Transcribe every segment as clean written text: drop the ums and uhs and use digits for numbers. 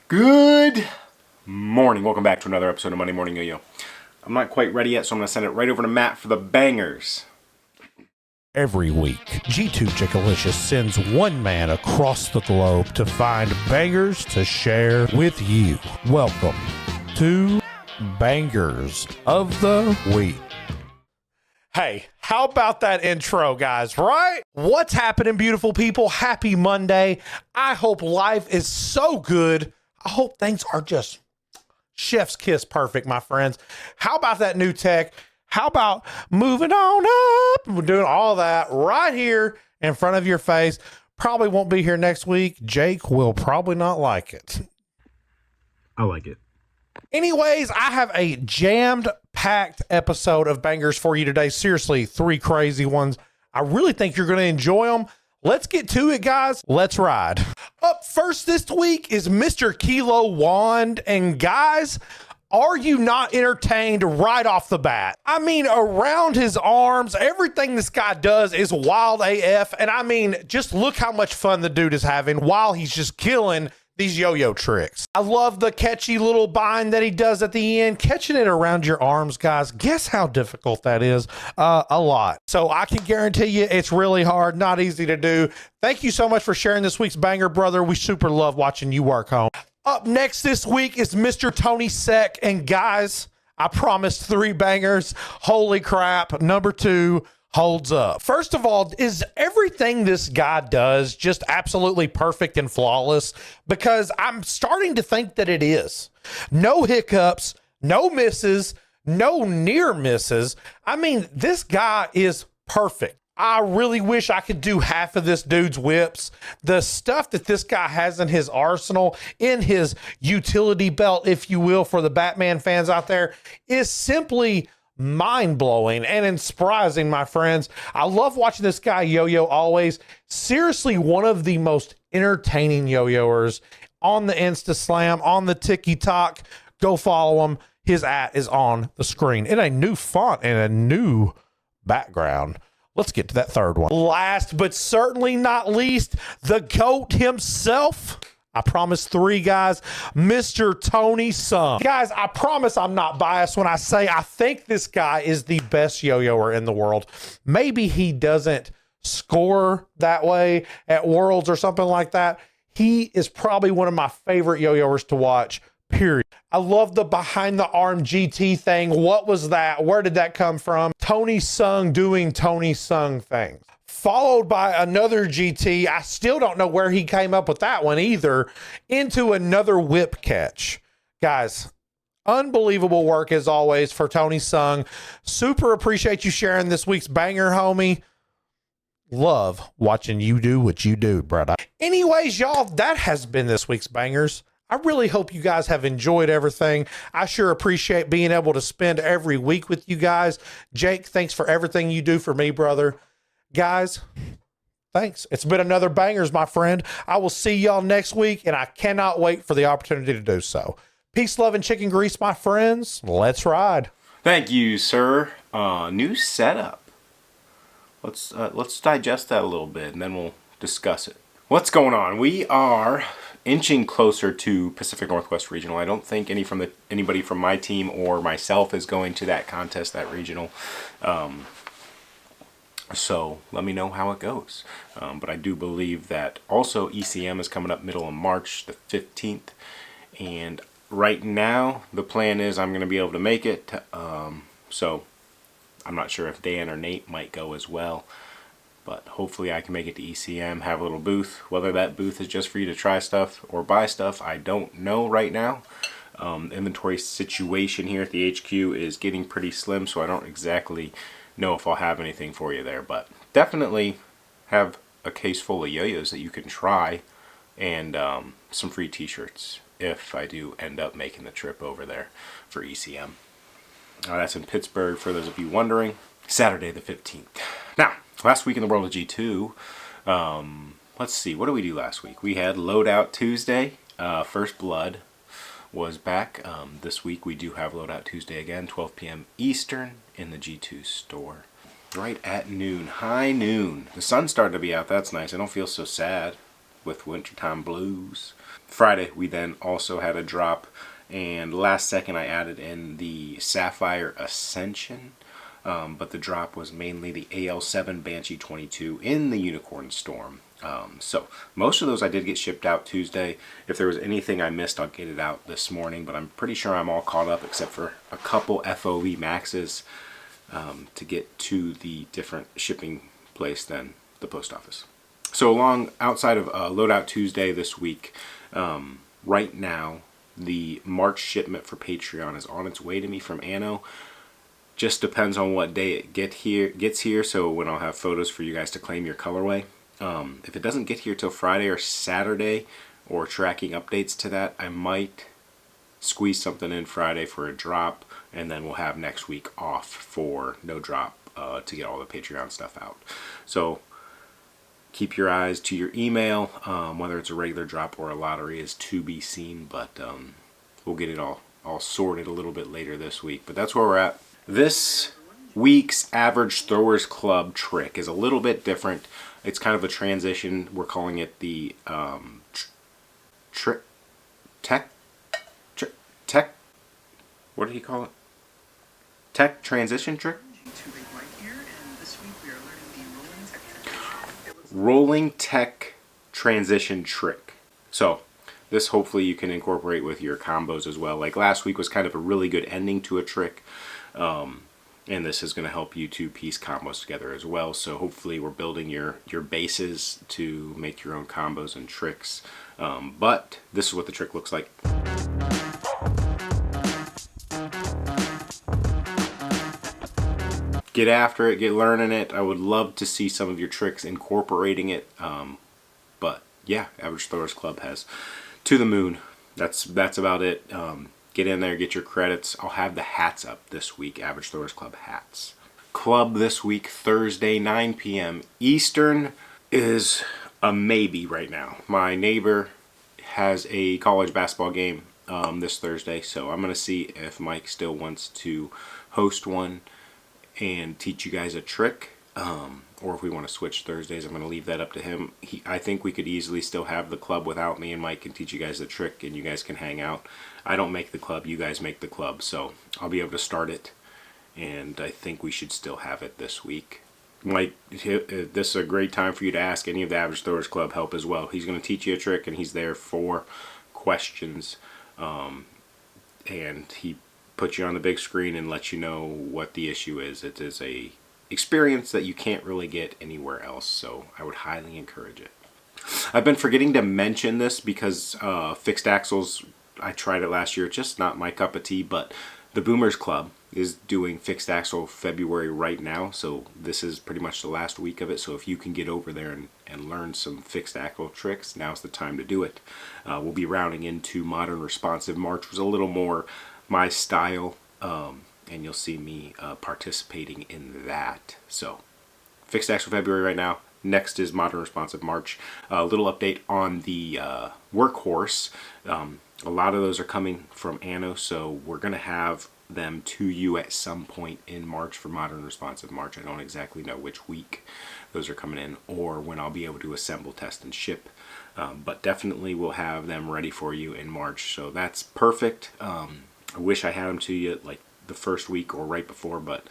Good morning. Welcome back to another episode of Monday Morning Yo-Yo. I'm not quite ready yet, so I'm going to send it right over to Matt for the bangers. Every week, G2 Chickalicious sends one man across the globe to find bangers to share with you. Welcome to Bangers of the Week. Hey, how about that intro, guys, right? What's happening, beautiful people? Happy Monday. I hope life is so good. I hope things are just chef's kiss perfect, my friends. How about that new tech? How about moving on up? We're doing all that right here in front of your face. Probably won't be here next week. Jake will probably not like it. I like it. Anyways, I have a jammed-packed episode of bangers for you today. Seriously, 3 crazy ones. I really think you're going to enjoy them. Let's get to it, guys. Let's ride. Up first this week is Mr. Kilo Wand. And guys, are you not entertained right off the bat? I mean, around his arms, everything this guy does is wild AF. And I mean, just look how much fun the dude is having while he's just killing these yo-yo tricks. I love the catchy little bind that he does at the end. Catching it around your arms, guys, guess how difficult that is? A lot. So I can guarantee you it's really hard, not easy to do. Thank you so much for sharing this week's banger, brother. We super love watching you work home. Up next this week is Mr. Tony Sek. And guys, I promised 3 bangers. Holy crap. Number 2 holds up. First of all, is everything this guy does just absolutely perfect and flawless? Because I'm starting to think that it is. No hiccups, no misses, no near misses. I mean, this guy is perfect. I really wish I could do half of this dude's whips. The stuff that this guy has in his arsenal, in his utility belt, if you will, for the Batman fans out there, is simply mind-blowing and inspiring, my friends. I love watching this guy yo-yo always. Seriously, one of the most entertaining yo-yoers on the Insta Slam, on the TikTok. Go follow him. His @ is on the screen in a new font and a new background. Let's get to that third one. Last but certainly not least, the GOAT himself. I promise 3 guys, Mr. Tony Sung. Guys, I promise I'm not biased when I say I think this guy is the best yo-yoer in the world. Maybe he doesn't score that way at Worlds or something like that. He is probably one of my favorite yo-yoers to watch, period. I love the behind the arm GT thing. What was that? Where did that come from? Tony Sung doing Tony Sung things. Followed by another GT. I still don't know where he came up with that one either. Into another whip catch. Guys, unbelievable work as always for Tony Sung. Super appreciate you sharing this week's banger, homie. Love watching you do what you do, brother. Anyways, y'all, that has been this week's bangers. I really hope you guys have enjoyed everything. I sure appreciate being able to spend every week with you guys. Jake, thanks for everything you do for me, brother. Guys, thanks. It's been another bangers, my friend. I will see y'all next week, and I cannot wait for the opportunity to do so. Peace, love, and chicken grease, my friends. Let's ride. Thank you, sir. New setup. Let's digest that a little bit, and then we'll discuss it. What's going on? We are inching closer to Pacific Northwest Regional. I don't think anybody from my team or myself is going to that contest, that regional. So let me know how it goes. But I do believe that also ECM is coming up middle of March, the 15th. And right now, the plan is I'm going to be able to make it. So I'm not sure if Dan or Nate might go as well. But hopefully I can make it to ECM, have a little booth. Whether that booth is just for you to try stuff or buy stuff, I don't know right now. Inventory situation here at the HQ is getting pretty slim, so I don't exactly know if I'll have anything for you there, but definitely have a case full of yo-yos that you can try and some free t-shirts if I do end up making the trip over there for ECM. That's in Pittsburgh for those of you wondering. Saturday the 15th. Now, last week in the world of G2, let's see, what did we do last week? We had Loadout Tuesday. First Blood was back. This week we do have Loadout Tuesday again, 12 p.m. Eastern in the G2 store. Right at noon, high noon. The sun's starting to be out, that's nice. I don't feel so sad. with Wintertime Blues. Friday, we then also had a drop, and last second I added in the Sapphire Ascension, but the drop was mainly the AL7 Banshee 22 in the Unicorn Storm. So most of those I did get shipped out Tuesday. If there was anything I missed, I'll get it out this morning, but I'm pretty sure I'm all caught up except for a couple FOV maxes to get to the different shipping place than the post office. So outside of Loadout Tuesday this week, right now the March shipment for Patreon is on its way to me from Anno. Just depends on what day it gets here, so when I'll have photos for you guys to claim your colorway. If it doesn't get here till Friday or Saturday, or tracking updates to that, I might squeeze something in Friday for a drop, and then we'll have next week off for no drop to get all the Patreon stuff out. So keep your eyes to your email. Whether it's a regular drop or a lottery is to be seen, but we'll get it all sorted a little bit later this week. But that's where we're at. This week's Average Throwers Club trick is a little bit different. It's kind of a transition. We're calling it the tech. What did he call it? Tech transition trick? Rolling tech transition trick. So this hopefully you can incorporate with your combos as well. Like last week was kind of a really good ending to a trick. And this is going to help you to piece combos together as well. So hopefully we're building your bases to make your own combos and tricks. But this is what the trick looks like. Get after it, get learning it. I would love to see some of your tricks incorporating it. But yeah, Average Throwers Club has to the moon. That's about it. Get in there, get your credits. I'll have the hats up this week, Average Throwers Club hats. Club this week, Thursday, 9 p.m. Eastern, is a maybe right now. My neighbor has a college basketball game this Thursday, so I'm going to see if Mike still wants to host one and teach you guys a trick, or if we want to switch Thursdays. I'm going to leave that up to him. I think we could easily still have the club without me, and Mike can teach you guys the trick and you guys can hang out. I don't make the club, you guys make the club, so I'll be able to start it, and I think we should still have it this week. Mike, this is a great time for you to ask any of the Average Throwers Club help as well. He's going to teach you a trick, and he's there for questions, and he puts you on the big screen and lets you know what the issue is. It is a experience that you can't really get anywhere else, so I would highly encourage it. I've been forgetting to mention this because fixed axles, I tried it last year, just not my cup of tea, but the Boomers Club is doing fixed axle February right now, so this is pretty much the last week of it. So if you can get over there and learn some fixed axle tricks, now's the time to do it. We'll be rounding into Modern Responsive March, which was a little more my style, and you'll see me participating in that. So fixed axle February right now. Next is Modern Responsive March. A little update on the Workhorse. A lot of those are coming from Anno, so we're going to have them to you at some point in March for Modern Responsive March. I don't exactly know which week those are coming in or when I'll be able to assemble, test, and ship. But definitely we'll have them ready for you in March, so that's perfect. I wish I had them to you like the first week or right before, but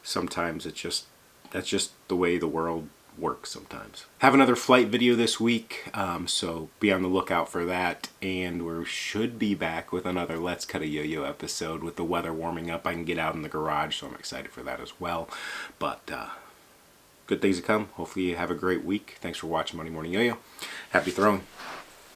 sometimes that's just the way the world works sometimes. Have another flight video this week, so be on the lookout for that, and we should be back with another Let's Cut a Yo-Yo episode. With the weather warming up, I can get out in the garage, so I'm excited for that as well. But good things to come. Hopefully you have a great week. Thanks for watching Monday Morning Yo-Yo. Happy throwing.